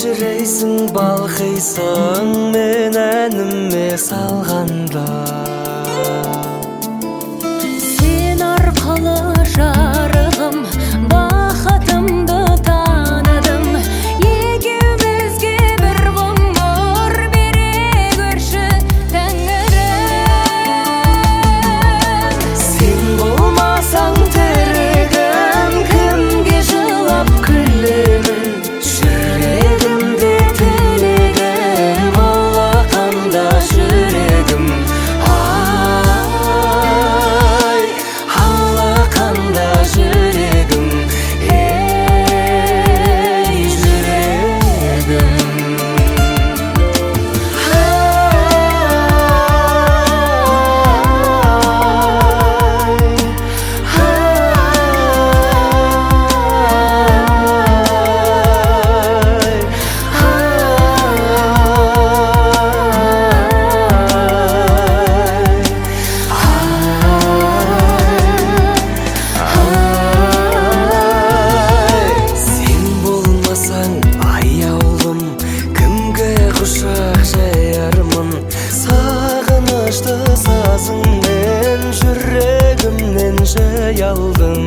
кечирейсиң балкыйсың мен әніме салганда. Сен аркылы жарыгым, бакытымды таныдым. Экеубүзгө бир коңгур бере көрчү Тәңирим. Сен болмасаң тиригим, кимге жылап күлөмүн? Жүрегимде тилегим, алаканда жүрегим. Ай, алаканда жүрегим. Эй, жүрегим. Сен болмасаң аяулым, кімге құшақ жаярмын? Сағынышты сазыңмен жүрегімнен жай алдың.